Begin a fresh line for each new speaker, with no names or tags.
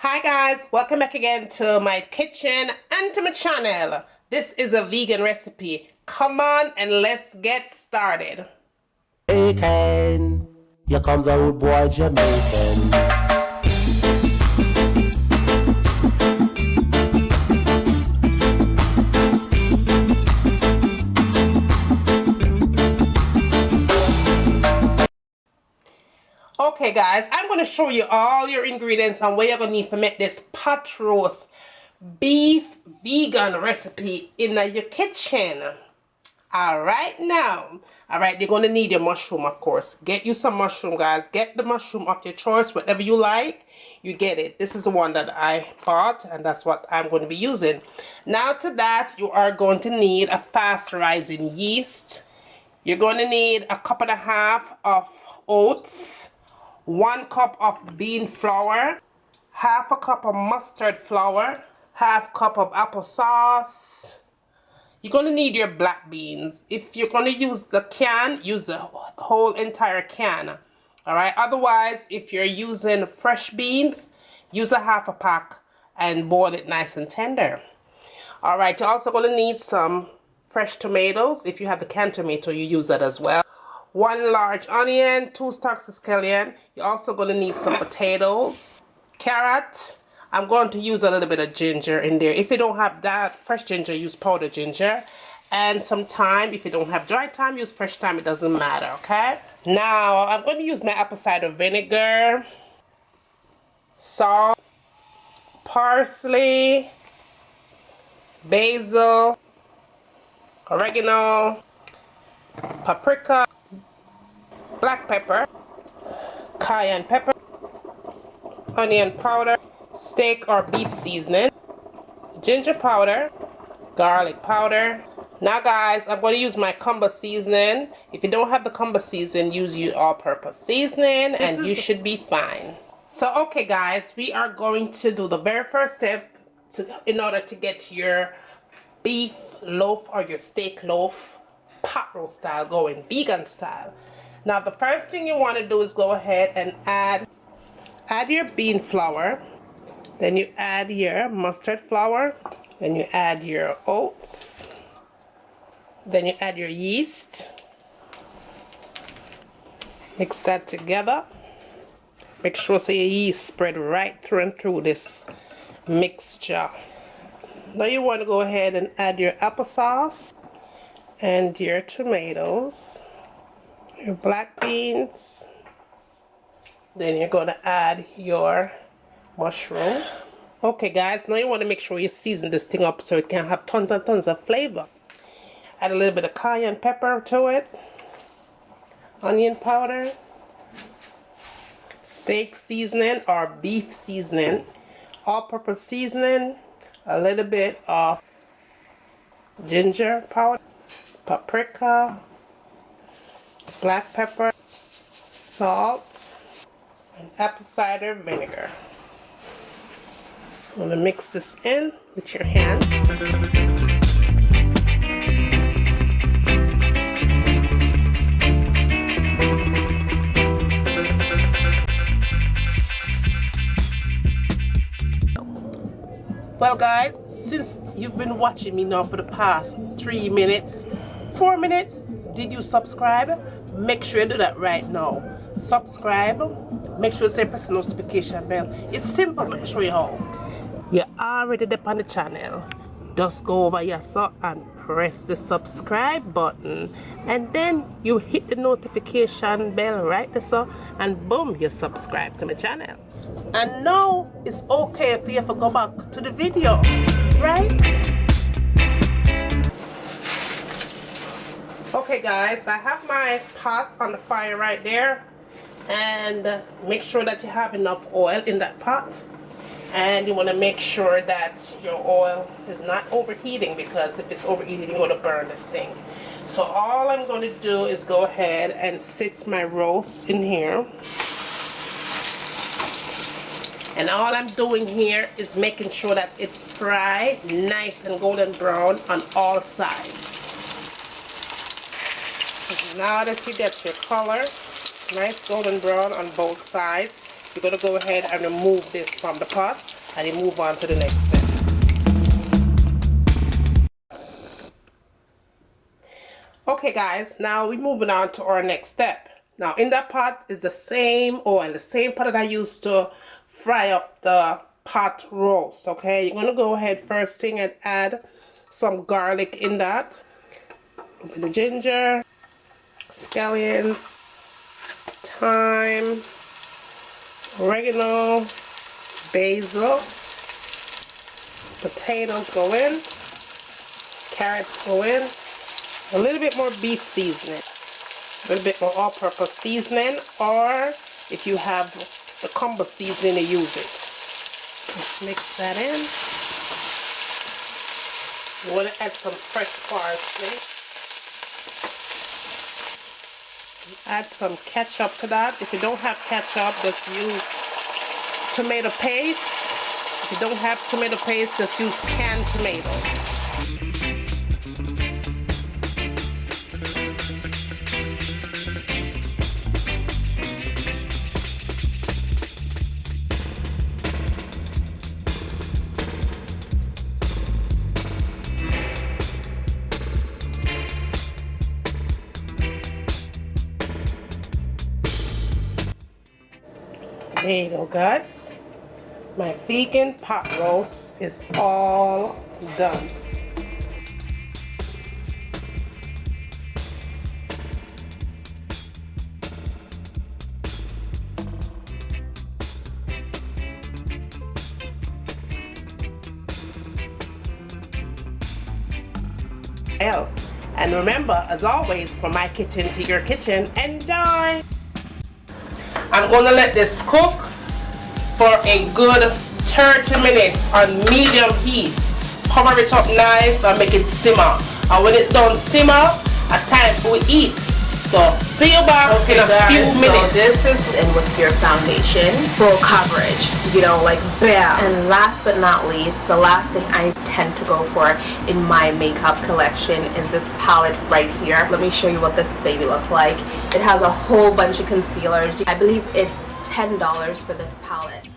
Hi guys, welcome back again to my kitchen and to my channel. This is a vegan recipe. Come on and let's get started.
Bacon, here comes a rude boy Jamaican.
Okay guys, I'm going to show you all your ingredients and what you're going to need to make this pot roast beef vegan recipe in your kitchen. Alright, you're going to need your mushroom, of course. Get you some mushroom, guys. Get the mushroom of your choice, whatever you like, you get it. This is the one that I bought, and that's what I'm going to be using. Now to that, you are going to need a fast rising yeast. You're going to need a cup and a half of oats, 1 cup of bean flour, half a cup of mustard flour, half cup of applesauce. You're going to need your black beans. If you're going to use the can, use the whole entire can. Alright, otherwise, if you're using fresh beans, use a half a pack and boil it nice and tender. Alright, you're also going to need some fresh tomatoes. If you have the canned tomato, you use that as well. 1 large onion, 2 stalks of scallion. You're also going to need some potatoes, carrot. I'm going to use a little bit of ginger in there. If you don't have that fresh ginger, use powdered ginger. And some thyme. If you don't have dry thyme, use fresh thyme. It doesn't matter, okay? Now, I'm going to use my apple cider vinegar, salt, parsley, basil, oregano, paprika, black pepper, cayenne pepper, onion powder, steak or beef seasoning, ginger powder, garlic powder. Now guys, I'm going to use my combo seasoning. If you don't have the combo seasoning, use your all-purpose seasoning and you should be fine. So okay guys, we are going to do the very first step in order to get your beef loaf or your steak loaf pot roast style going, vegan style. Now the first thing you want to do is go ahead and add your bean flour. Then you add your mustard flour. Then you add your oats. Then you add your yeast. Mix that together. Make sure so your yeast spread right through and through this mixture. Now you want to go ahead and add your applesauce and your tomatoes, your black beans. Then you're going to add your mushrooms. Okay guys, now you want to make sure you season this thing up so it can have tons and tons of flavor. Add a little bit of cayenne pepper to it, onion powder, steak seasoning or beef seasoning, all-purpose seasoning, a little bit of ginger powder, paprika, black pepper, salt, and apple cider vinegar. I'm going to mix this in with your hands. Well guys, since you've been watching me now for the past 3 minutes, 4 minutes, did you subscribe? Make sure you do that right now. Subscribe. Make sure you press the notification bell. It's simple, let me show you how. You're already there on the channel. Just go over here so and press the subscribe button. And then you hit the notification bell right there so and boom, you subscribe to my channel. And now it's okay for you to go back to the video, right? Okay guys, I have my pot on the fire right there. And make sure that you have enough oil in that pot. And you want to make sure that your oil is not overheating, because if it's overheating, you're going to burn this thing. So all I'm going to do is go ahead and sit my roast in here. And all I'm doing here is making sure that it's fried nice and golden brown on all sides. Now that you get your color, nice golden brown on both sides, You're going to go ahead and remove this from the pot and you move on to the next step. Okay guys, now we're moving on to our next step. Now in that pot is the same oil, the same pot that I used to fry up the pot roast. Okay, you're going to go ahead first thing and add some garlic in that. With the ginger, scallions, thyme, oregano, basil, potatoes go in, carrots go in, a little bit more beef seasoning, a little bit more all-purpose seasoning, or if you have the combo seasoning, to use it. Just mix that in. You want to add some fresh parsley. Add some ketchup to that. If you don't have ketchup, just use tomato paste. If you don't have tomato paste, just use canned tomatoes. There you go, guys. My vegan pot roast is all done. And remember, as always, from my kitchen to your kitchen, enjoy! I'm going to let this cook for a good 30 minutes on medium heat. Cover it up nice and make it simmer. And when it's done simmer, it's time for eat. So see you back in a few minutes.
So this is in with your foundation, full coverage, you know, like bam. And last but not least, the last thing I tend to go for in my makeup collection is this palette right here. Let me show you what this baby looks like. It has a whole bunch of concealers. I believe it's $10 for this palette.